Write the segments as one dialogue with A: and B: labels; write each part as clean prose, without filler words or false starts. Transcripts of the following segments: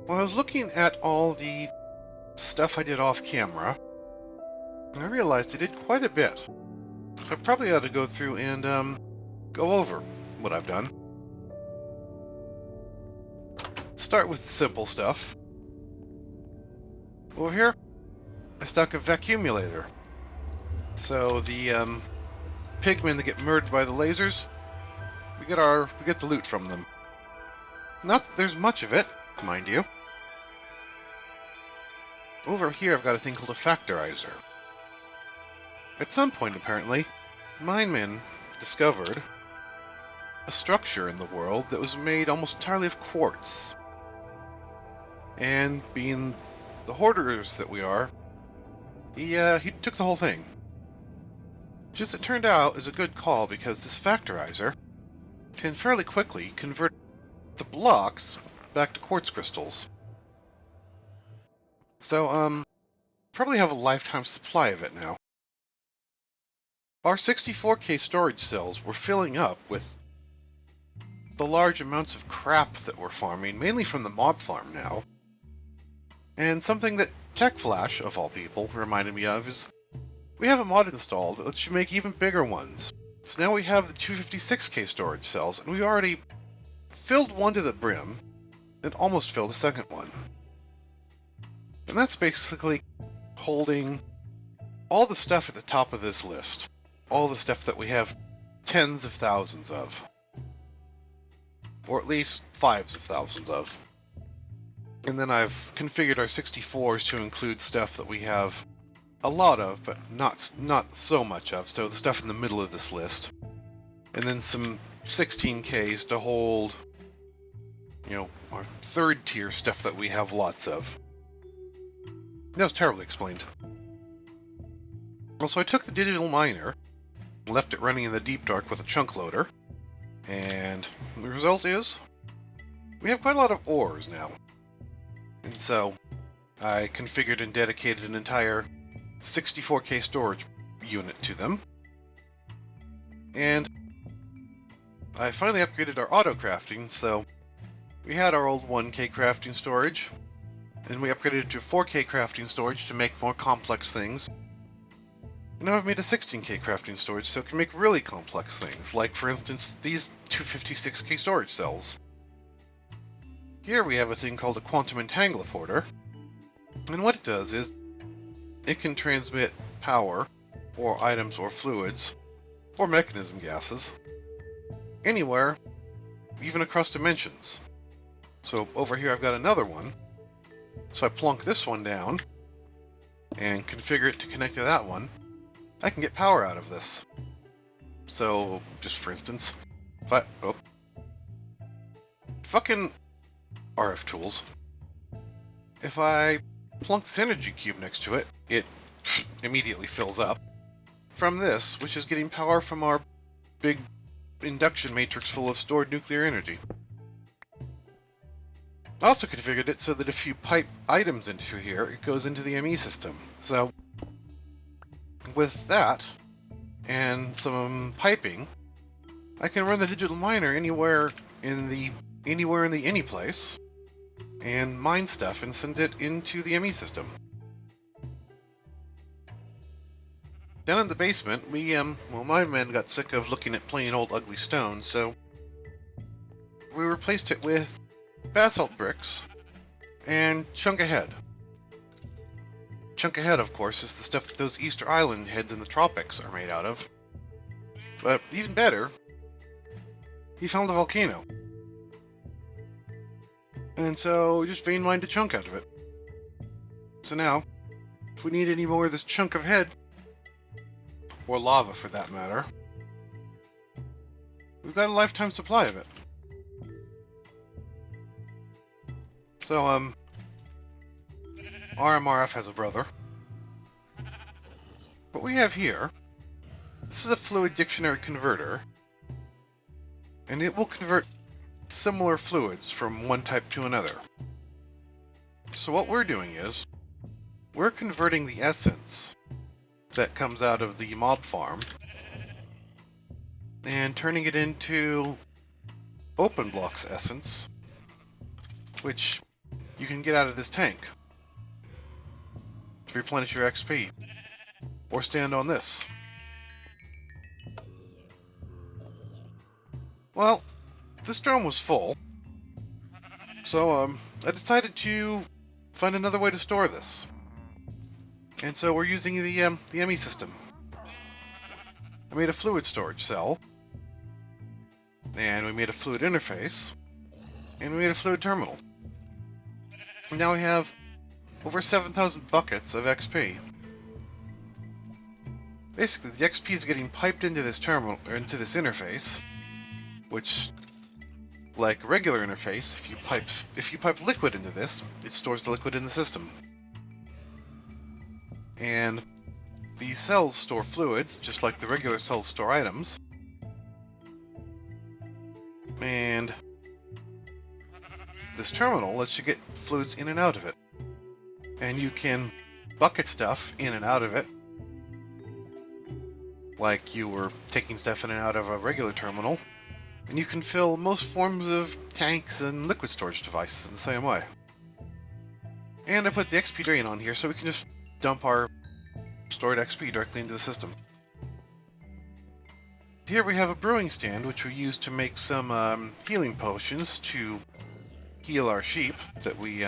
A: Well, I was looking at all the stuff I did off camera, and I realized I did quite a bit. So I probably ought to go through and go over what I've done. Start with the simple stuff. Over here, I stuck a vacuumulator. So the pigmen that get murdered by the lasers, we get the loot from them. Not that there's much of it, mind you. Over here I've got a thing called a Factorizer. At some point, apparently, minemen discovered a structure in the world that was made almost entirely of quartz. And being the hoarders that we are, he took the whole thing. Which, as it turned out, is a good call because this Factorizer can fairly quickly convert the blocks back to quartz crystals. So, probably have a lifetime supply of it now. Our 64K storage cells were filling up with the large amounts of crap that we're farming, mainly from the mob farm now. And something that TechFlash, of all people, reminded me of is we have a mod installed that lets you make even bigger ones. So now we have the 256K storage cells, and we already filled one to the brim and almost filled a second one. And that's basically holding all the stuff at the top of this list. All the stuff that we have tens of thousands of. Or at least fives of thousands of. And then I've configured our 64s to include stuff that we have a lot of, but not so much of. So the stuff in the middle of this list. And then some 16Ks to hold, our third tier stuff that we have lots of. That was terribly explained. Well, so I took the digital miner, left it running in the deep dark with a chunk loader, and the result is we have quite a lot of ores now. And so I configured and dedicated an entire 64K storage unit to them. And I finally upgraded our auto crafting, so we had our old 1K crafting storage, and we upgraded it to 4K crafting storage to make more complex things. Now I've made a 16K crafting storage so it can make really complex things, like for instance these 256K storage cells. Here we have a thing called a quantum Entangloporter, and what it does is it can transmit power, or items or fluids, or mechanism gases, anywhere, even across dimensions. So over here I've got another one, so I plunk this one down, and configure it to connect to that one. I can get power out of this. So, just for instance, fucking RF tools. If I plunk this energy cube next to it, it immediately fills up. From this, which is getting power from our big induction matrix full of stored nuclear energy. I also configured it so that if you pipe items into here, it goes into the ME system. So, with that, and some piping, I can run the digital miner anywhere in the any place, and mine stuff and send it into the ME system. Down in the basement, my men got sick of looking at plain old ugly stone, so we replaced it with basalt bricks and chunk ahead. Chunk ahead, of course, is the stuff that those Easter Island heads in the tropics are made out of. But even better, he found a volcano. And so we just vein mined a chunk out of it. So now, if we need any more of this chunk of head, or lava for that matter, we've got a lifetime supply of it. So, RMRF has a brother. What we have here, this is a fluid dictionary converter, and it will convert similar fluids from one type to another. So what we're doing is, we're converting the essence that comes out of the mob farm and turning it into open blocks essence, which you can get out of this tank to replenish your XP. Or stand on this. Well, this drone was full, so I decided to find another way to store this. And so we're using the ME system. I made a fluid storage cell, and we made a fluid interface, and we made a fluid terminal. And now we have over 7,000 buckets of XP. Basically, the XP is getting piped into this terminal, or into this interface, which, like a regular interface, if you pipe liquid into this, it stores the liquid in the system. And these cells store fluids, just like the regular cells store items. And this terminal lets you get fluids in and out of it. And you can bucket stuff in and out of it, like you were taking stuff in and out of a regular terminal. And you can fill most forms of tanks and liquid storage devices in the same way. And I put the XP drain on here so we can just dump our stored XP directly into the system. Here we have a brewing stand which we use to make some healing potions to heal our sheep that we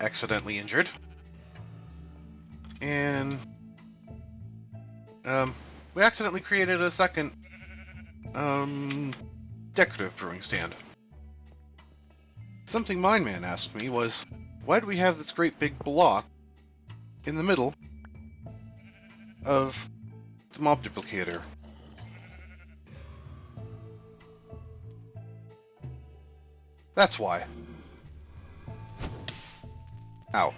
A: accidentally injured. And we accidentally created a second decorative brewing stand. Something Mindman asked me was, why do we have this great big block in the middle of the mob duplicator? That's why. Ow.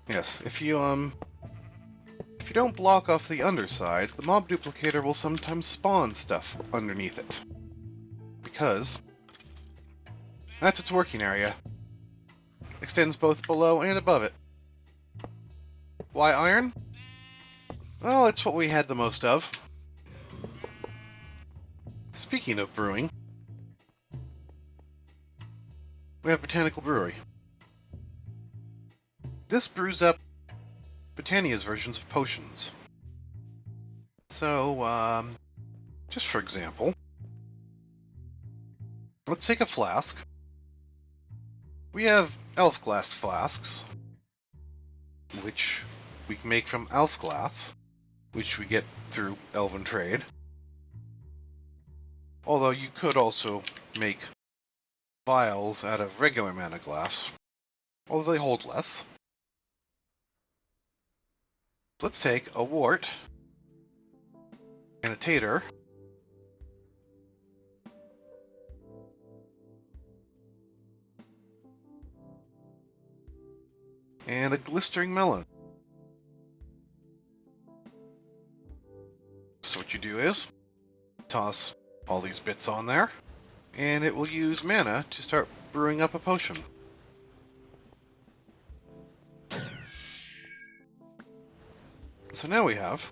A: Yes, if you don't block off the underside, the mob duplicator will sometimes spawn stuff underneath it. Because that's its working area. Extends both below and above it. Why iron? Well, it's what we had the most of. Speaking of brewing, we have Botanical Brewery. This brews up Botania's versions of potions. So, just for example, let's take a flask. We have elf glass flasks, which we can make from elf glass, which we get through elven trade. Although you could also make vials out of regular mana glass, although they hold less. Let's take a wart and a tater and a glistering melon. So what you do is toss all these bits on there, and it will use mana to start brewing up a potion. So now we have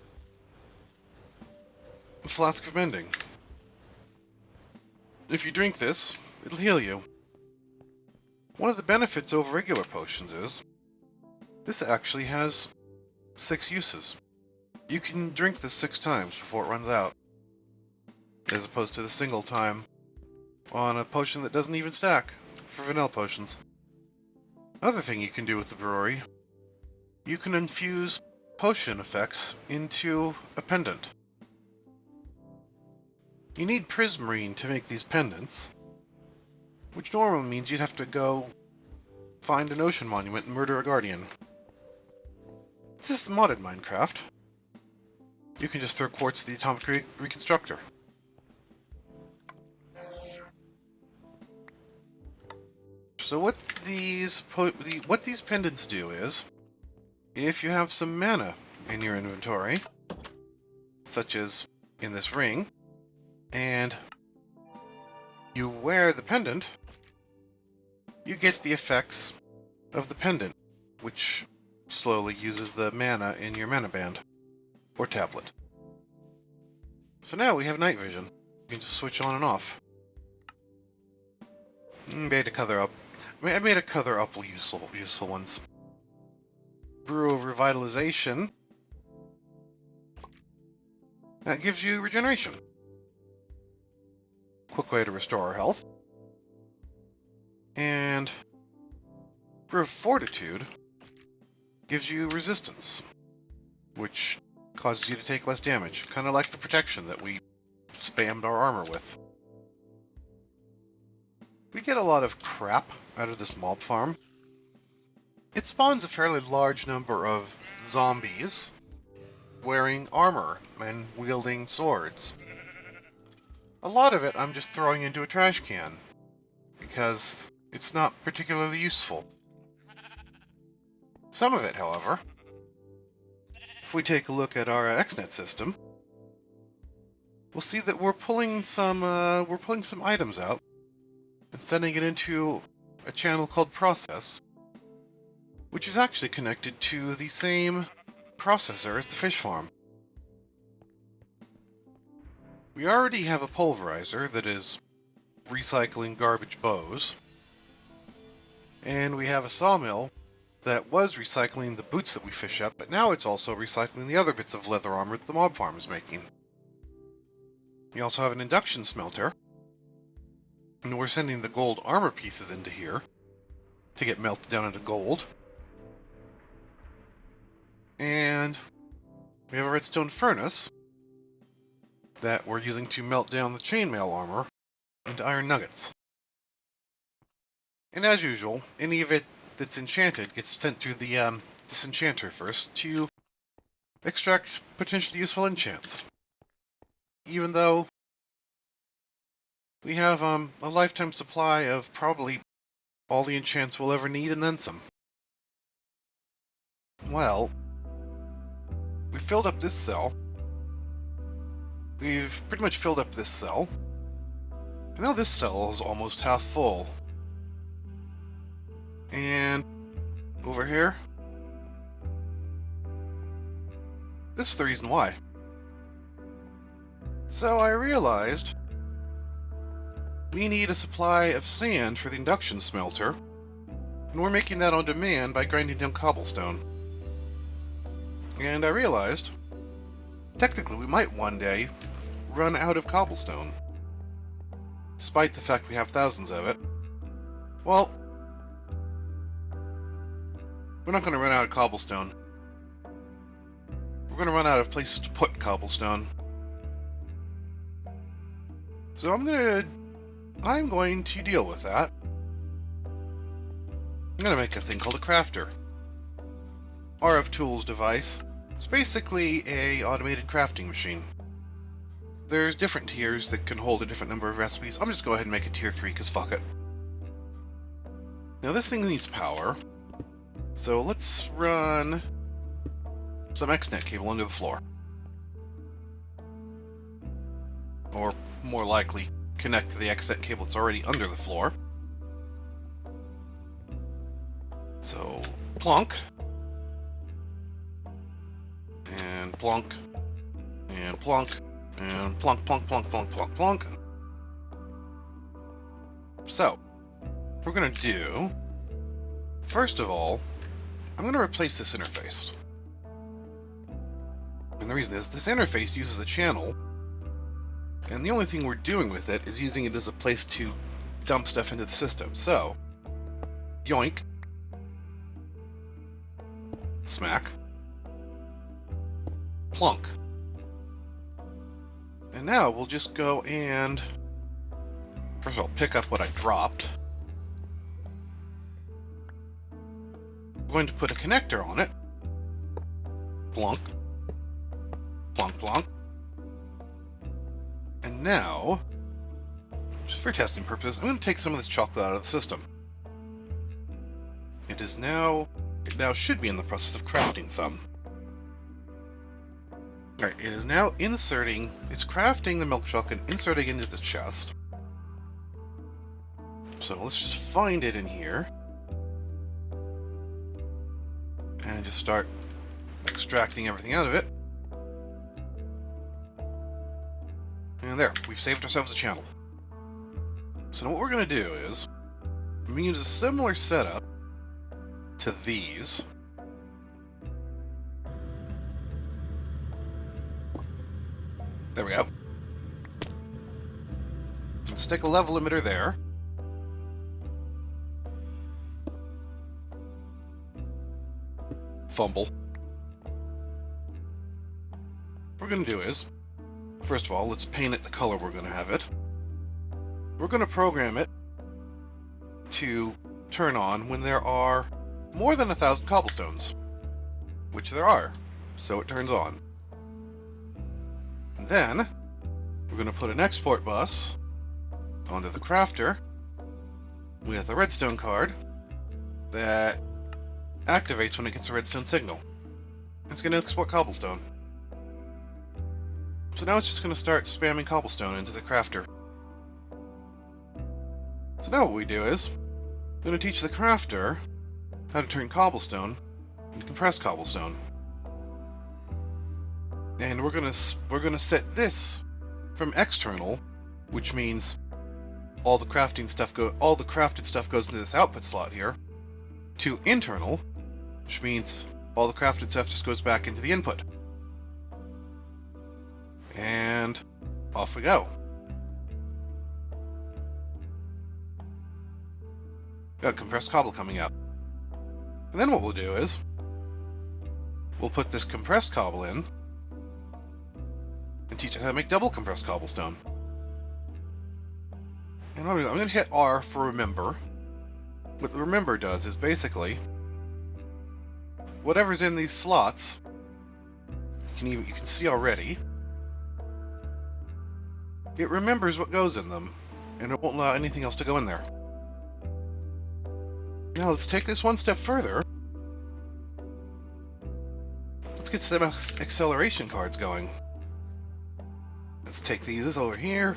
A: a flask of mending. If you drink this, it'll heal you. One of the benefits over regular potions is this actually has 6 uses. You can drink this 6 times before it runs out, as opposed to the single time on a potion that doesn't even stack for vanilla potions. Another thing you can do with the brewery, you can infuse potion effects into a pendant. You need prismarine to make these pendants, which normally means you'd have to go find an ocean monument and murder a guardian. This is modded Minecraft. You can just throw quartz at the atomic reconstructor. So what these pendants do is, if you have some mana in your inventory, such as in this ring, and you wear the pendant, you get the effects of the pendant, which slowly uses the mana in your mana band, or tablet. So now we have night vision. You can just switch on and off. Beta I made a couple useful ones. Brew of Revitalization. That gives you regeneration. Quick way to restore our health. And Brew of Fortitude gives you resistance, which causes you to take less damage, kind of like the protection that we spammed our armor with. We get a lot of crap out of this mob farm. It spawns a fairly large number of zombies wearing armor and wielding swords. A lot of it I'm just throwing into a trash can, because it's not particularly useful. Some of it, however, if we take a look at our XNet system, we'll see that we're pulling some items out and sending it into a channel called Process, which is actually connected to the same processor as the fish farm. We already have a pulverizer that is recycling garbage bows, and we have a sawmill that was recycling the boots that we fish up, but now it's also recycling the other bits of leather armor that the mob farm is making. We also have an induction smelter, and we're sending the gold armor pieces into here to get melted down into gold. And we have a redstone furnace that we're using to melt down the chainmail armor into iron nuggets. And as usual, any of it that's enchanted gets sent to the disenchanter first to extract potentially useful enchants. Even though we have a lifetime supply of probably all the enchants we'll ever need and then some. Well, we filled up this cell. We've pretty much filled up this cell. And now this cell is almost half full. And over here, this is the reason why. So I realized we need a supply of sand for the induction smelter, and we're making that on demand by grinding down cobblestone. And I realized, technically we might one day run out of cobblestone, despite the fact we have thousands of it. Well, we're not going to run out of cobblestone. We're going to run out of places to put cobblestone. So I'm going to deal with that. I'm going to make a thing called a crafter. RF Tools device. It's basically a automated crafting machine. There's different tiers that can hold a different number of recipes. I'm just go ahead and make a tier 3 because fuck it. Now this thing needs power. So let's run some XNet cable under the floor. Or more likely, connect to the XNet cable that's already under the floor. So, plonk. And plonk. And plonk. And plonk, plonk, plonk, plonk, plonk, plonk. So, what we're going to do, first of all, I'm going to replace this interface. And the reason is, this interface uses a channel, and the only thing we're doing with it is using it as a place to dump stuff into the system. So, yoink. Smack. Plunk. And now we'll just go and, first of all, pick up what I dropped. We're going to put a connector on it. Plunk. Plunk, plunk. And now, just for testing purposes, I'm going to take some of this chocolate out of the system. It now should be in the process of crafting some. Alright, it is now inserting, it's crafting the milk chocolate and inserting it into the chest. So let's just find it in here. And just start extracting everything out of it. And there, we've saved ourselves a channel. So now what we're going to do is We use a similar setup to these. There we go. Let's stick a level limiter there. Fumble. What we're going to do is, first of all, let's paint it the color we're going to have it. We're going to program it to turn on when there are more than 1,000 cobblestones, which there are, so it turns on. And then we're going to put an export bus onto the crafter with a redstone card that activates when it gets a redstone signal. It's going to export cobblestone. So now it's just going to start spamming cobblestone into the crafter. So now what we do is, I'm going to teach the crafter how to turn cobblestone into compressed cobblestone. And we're going to set this from external, which means all the crafted stuff goes into this output slot here, to internal, which means all the crafted stuff just goes back into the input. And off we go. Got compressed cobble coming out. And then what we'll do is, we'll put this compressed cobble in, and teach it how to make double compressed cobblestone. And I'm going to hit R for remember. What the remember does is basically, whatever's in these slots, you can see already, it remembers what goes in them, and it won't allow anything else to go in there. Now let's take this one step further. Let's get some acceleration cards going. Let's take these over here,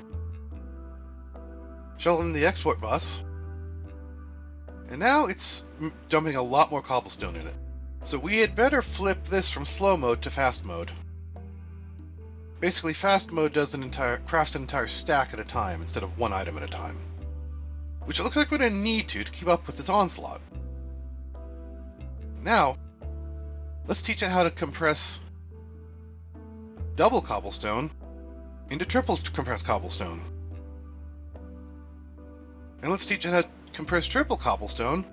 A: shove them in the export bus, and now it's dumping a lot more cobblestone in it. So we had better flip this from slow mode to fast mode. Basically, fast mode does crafts an entire stack at a time instead of one item at a time, which it looks like we're going to need to keep up with this onslaught. Now, let's teach it how to compress double cobblestone into triple compressed cobblestone. And let's teach it how to compress triple cobblestone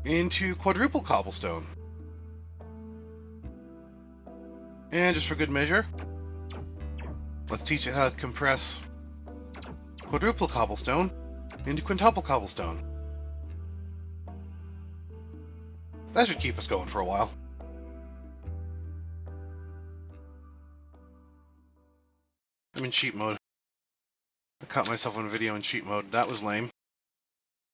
A: into quadruple cobblestone. And just for good measure, let's teach it how to compress quadruple cobblestone into quintuple cobblestone. That should keep us going for a while. I'm in cheat mode. I caught myself on video in cheat mode. That was lame.